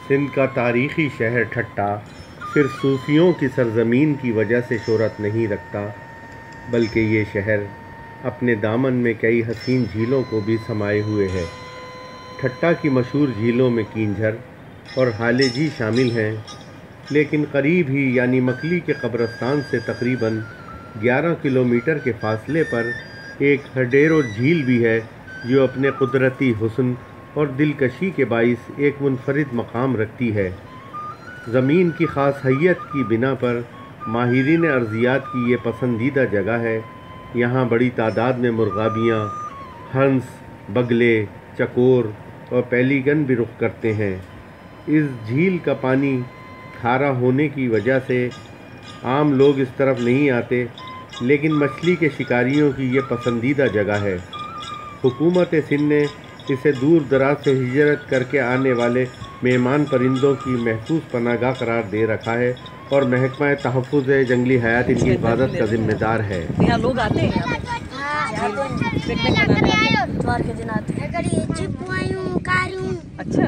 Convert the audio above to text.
سندھ کا تاریخی شہر ٹھٹہ صرف صوفیوں کی سرزمین کی وجہ سے شہرت نہیں رکھتا، بلکہ یہ شہر اپنے دامن میں کئی حسین جھیلوں کو بھی سمائے ہوئے ہے۔ ٹھٹہ کی مشہور جھیلوں میں کینجھر اور ہالے جی شامل ہیں، لیکن قریب ہی یعنی مکلی کے قبرستان سے تقریباً 11 کلومیٹر کے فاصلے پر ایک ہڈیرو جھیل بھی ہے، جو اپنے قدرتی حسن اور دلکشی کے باعث ایک منفرد مقام رکھتی ہے۔ زمین کی خاص حیت کی بنا پر ماہرین ارضیات کی یہ پسندیدہ جگہ ہے۔ یہاں بڑی تعداد میں مرغابیاں، ہنس، بگلے، چکور اور پیلیگن بھی رخ کرتے ہیں۔ اس جھیل کا پانی کھارا ہونے کی وجہ سے عام لوگ اس طرف نہیں آتے، لیکن مچھلی کے شکاریوں کی یہ پسندیدہ جگہ ہے۔ حکومت سندھ نے اسے دور دراز سے ہجرت کر کے آنے والے مہمان پرندوں کی محفوظ پناہ گاہ قرار دے رکھا ہے، اور محکمہ تحفظ جنگلی حیات ان کی حفاظت کا ذمہ دار ہے۔ یہاں لوگ آتے ہیں پکنک منانے؟ اتوار کے دن آتے ہیں۔ اچھا